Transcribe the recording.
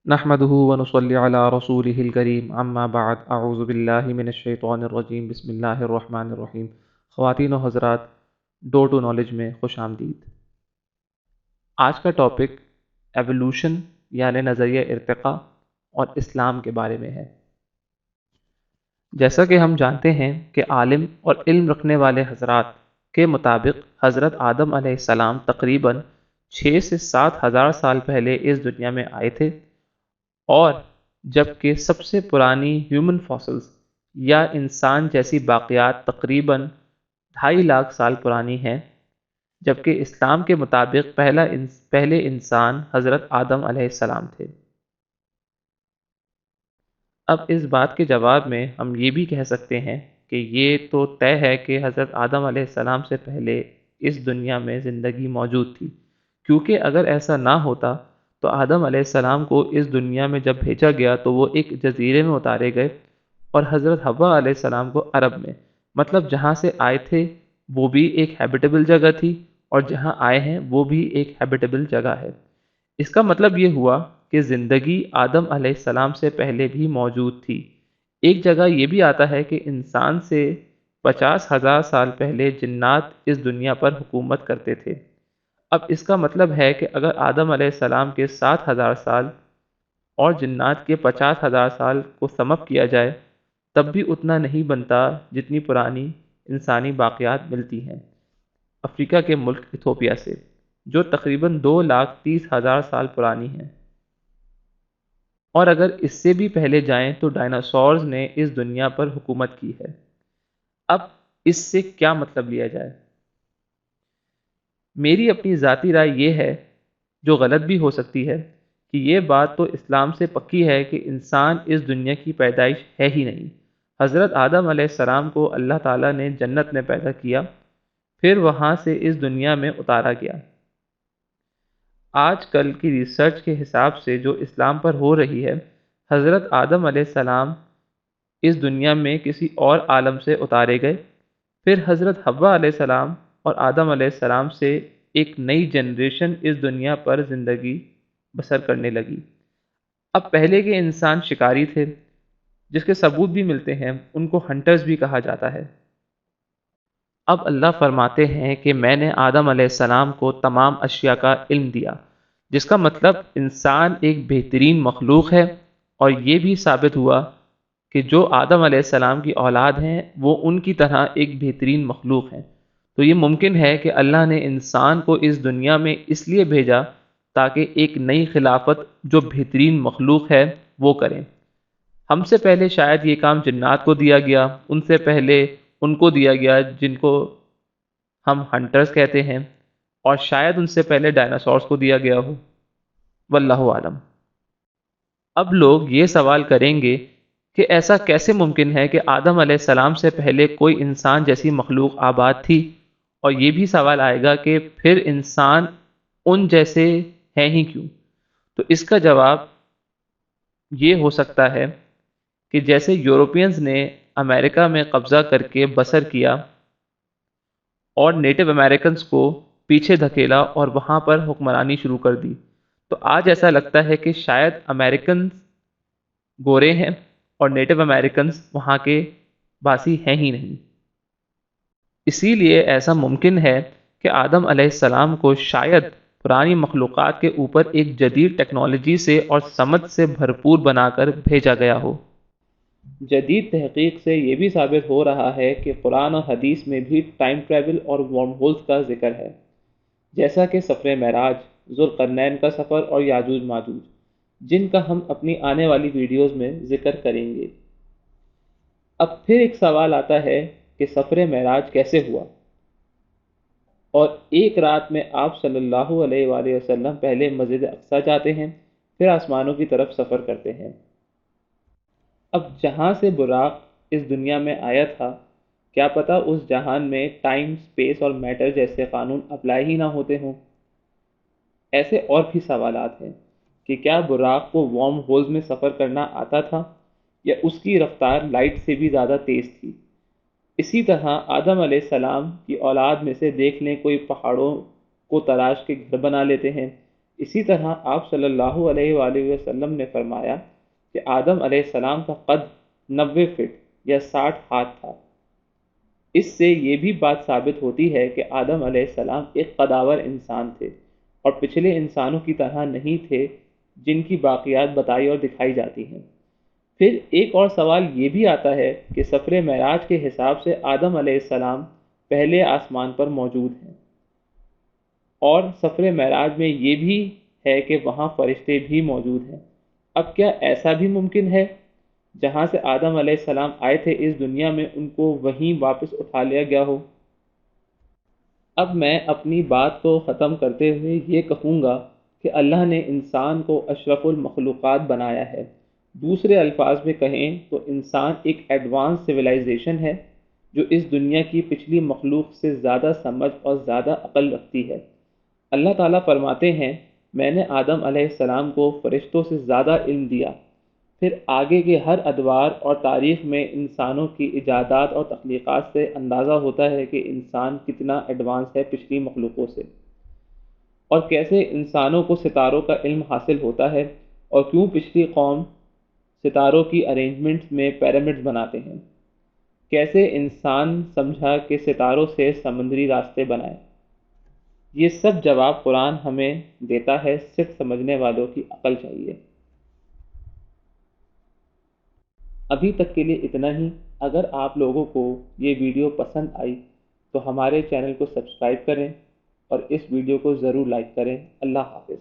نحمده ونصلي على رسوله الكريم اما بعد اعوذ باللہ من الشیطان الرجیم بسم اللہ الرحمن الرحیم۔ خواتین و حضرات، ڈور ٹو نالج میں خوش آمدید۔ آج کا ٹاپک ایوولوشن یعنی نظریہ ارتقاء اور اسلام کے بارے میں ہے۔ جیسا کہ ہم جانتے ہیں کہ عالم اور علم رکھنے والے حضرات کے مطابق حضرت آدم علیہ السلام تقریباً 6 سے 7 ہزار سال پہلے اس دنیا میں آئے تھے، اور جبکہ سب سے پرانی ہیومن فاسلز یا انسان جیسی باقیات تقریباً 2.5 لاکھ سال پرانی ہیں، جبکہ اسلام کے مطابق پہلے انسان حضرت آدم علیہ السلام تھے۔ اب اس بات کے جواب میں ہم یہ بھی کہہ سکتے ہیں کہ یہ تو طے ہے کہ حضرت آدم علیہ السلام سے پہلے اس دنیا میں زندگی موجود تھی، کیونکہ اگر ایسا نہ ہوتا تو آدم علیہ السلام کو اس دنیا میں جب بھیجا گیا تو وہ ایک جزیرے میں اتارے گئے، اور حضرت حوا علیہ السلام کو عرب میں، مطلب جہاں سے آئے تھے وہ بھی ایک ہیبیٹیبل جگہ تھی، اور جہاں آئے ہیں وہ بھی ایک ہیبیٹیبل جگہ ہے۔ اس کا مطلب یہ ہوا کہ زندگی آدم علیہ السلام سے پہلے بھی موجود تھی۔ ایک جگہ یہ بھی آتا ہے کہ انسان سے 50,000 سال پہلے جنات اس دنیا پر حکومت کرتے تھے۔ اب اس کا مطلب ہے کہ اگر آدم علیہ السلام کے 7,000 سال اور جنات کے 50,000 سال کو سم اپ کیا جائے تب بھی اتنا نہیں بنتا جتنی پرانی انسانی باقیات ملتی ہیں افریقہ کے ملک ایتھوپیا سے، جو تقریباً 2,30,000 سال پرانی ہیں۔ اور اگر اس سے بھی پہلے جائیں تو ڈائناسورز نے اس دنیا پر حکومت کی ہے۔ اب اس سے کیا مطلب لیا جائے؟ میری اپنی ذاتی رائے یہ ہے، جو غلط بھی ہو سکتی ہے، کہ یہ بات تو اسلام سے پکی ہے کہ انسان اس دنیا کی پیدائش ہے ہی نہیں۔ حضرت آدم علیہ السلام کو اللہ تعالیٰ نے جنت میں پیدا کیا، پھر وہاں سے اس دنیا میں اتارا گیا۔ آج کل کی ریسرچ کے حساب سے جو اسلام پر ہو رہی ہے، حضرت آدم علیہ السلام اس دنیا میں کسی اور عالم سے اتارے گئے، پھر حضرت حوا علیہ السلام اور آدم علیہ السلام سے ایک نئی جنریشن اس دنیا پر زندگی بسر کرنے لگی۔ اب پہلے کے انسان شکاری تھے، جس کے ثبوت بھی ملتے ہیں، ان کو ہنٹرز بھی کہا جاتا ہے۔ اب اللہ فرماتے ہیں کہ میں نے آدم علیہ السلام کو تمام اشیاء کا علم دیا، جس کا مطلب انسان ایک بہترین مخلوق ہے، اور یہ بھی ثابت ہوا کہ جو آدم علیہ السلام کی اولاد ہیں وہ ان کی طرح ایک بہترین مخلوق ہیں۔ تو یہ ممکن ہے کہ اللہ نے انسان کو اس دنیا میں اس لیے بھیجا تاکہ ایک نئی خلافت جو بہترین مخلوق ہے وہ کریں۔ ہم سے پہلے شاید یہ کام جنات کو دیا گیا، ان سے پہلے ان کو دیا گیا جن کو ہم ہنٹرز کہتے ہیں، اور شاید ان سے پہلے ڈائناسورز کو دیا گیا ہو، واللہ عالم۔ اب لوگ یہ سوال کریں گے کہ ایسا کیسے ممکن ہے کہ آدم علیہ السلام سے پہلے کوئی انسان جیسی مخلوق آباد تھی، اور یہ بھی سوال آئے گا کہ پھر انسان ان جیسے ہیں ہی کیوں؟ تو اس کا جواب یہ ہو سکتا ہے کہ جیسے یورپینز نے امریکہ میں قبضہ کر کے بسر کیا اور نیٹو امریکنز کو پیچھے دھکیلا اور وہاں پر حکمرانی شروع کر دی، تو آج ایسا لگتا ہے کہ شاید امریکنز گورے ہیں اور نیٹو امریکنز وہاں کے باسی ہیں ہی نہیں۔ اسی لیے ایسا ممکن ہے کہ آدم علیہ السلام کو شاید پرانی مخلوقات کے اوپر ایک جدید ٹیکنالوجی سے اور سمجھ سے بھرپور بنا کر بھیجا گیا ہو۔ جدید تحقیق سے یہ بھی ثابت ہو رہا ہے کہ قرآن اور حدیث میں بھی ٹائم ٹریول اور ورم ہولز کا ذکر ہے، جیسا کہ سفر معراج، ذوالقرنین کا سفر اور یاجوج ماجوج، جن کا ہم اپنی آنے والی ویڈیوز میں ذکر کریں گے۔ اب پھر ایک سوال آتا ہے کہ سفر معراج کیسے ہوا، اور ایک رات میں آپ صلی اللہ علیہ وآلہ وسلم پہلے مسجد اقصی جاتے ہیں، پھر آسمانوں کی طرف سفر کرتے ہیں۔ اب جہاں سے براق اس دنیا میں آیا تھا، کیا پتہ اس جہان میں ٹائم، سپیس اور میٹر جیسے قانون اپلائی ہی نہ ہوتے ہوں۔ ایسے اور بھی سوالات ہیں کہ کیا براق کو وارم ہولز میں سفر کرنا آتا تھا، یا اس کی رفتار لائٹ سے بھی زیادہ تیز تھی۔ اسی طرح آدم علیہ السلام کی اولاد میں سے دیکھ لیں کوئی پہاڑوں کو تراش کے گھر بنا لیتے ہیں، اسی طرح آپ صلی اللہ علیہ وآلہ وسلم نے فرمایا کہ آدم علیہ السلام کا قد 90 فٹ یا 60 ہاتھ تھا۔ اس سے یہ بھی بات ثابت ہوتی ہے کہ آدم علیہ السلام ایک قداور انسان تھے اور پچھلے انسانوں کی طرح نہیں تھے جن کی باقیات بتائی اور دکھائی جاتی ہیں۔ پھر ایک اور سوال یہ بھی آتا ہے کہ سفر معراج کے حساب سے آدم علیہ السلام پہلے آسمان پر موجود ہیں، اور سفر معراج میں یہ بھی ہے کہ وہاں فرشتے بھی موجود ہیں۔ اب کیا ایسا بھی ممکن ہے جہاں سے آدم علیہ السلام آئے تھے اس دنیا میں ان کو وہیں واپس اٹھا لیا گیا ہو؟ اب میں اپنی بات کو ختم کرتے ہوئے یہ کہوں گا کہ اللہ نے انسان کو اشرف المخلوقات بنایا ہے۔ دوسرے الفاظ میں کہیں تو انسان ایک ایڈوانس سویلائزیشن ہے جو اس دنیا کی پچھلی مخلوق سے زیادہ سمجھ اور زیادہ عقل رکھتی ہے۔ اللہ تعالیٰ فرماتے ہیں، میں نے آدم علیہ السلام کو فرشتوں سے زیادہ علم دیا۔ پھر آگے کے ہر ادوار اور تاریخ میں انسانوں کی ایجادات اور تخلیقات سے اندازہ ہوتا ہے کہ انسان کتنا ایڈوانس ہے پچھلی مخلوقوں سے، اور کیسے انسانوں کو ستاروں کا علم حاصل ہوتا ہے، اور کیوں پچھلی قوم ستاروں کی ارینجمنٹس میں پیرامڈز بناتے ہیں، کیسے انسان سمجھا کہ ستاروں سے سمندری راستے بنائے۔ یہ سب جواب قرآن ہمیں دیتا ہے، صرف سمجھنے والوں کی عقل چاہیے۔ ابھی تک کے لیے اتنا ہی۔ اگر آپ لوگوں کو یہ ویڈیو پسند آئی تو ہمارے چینل کو سبسکرائب کریں اور اس ویڈیو کو ضرور لائک کریں۔ اللہ حافظ۔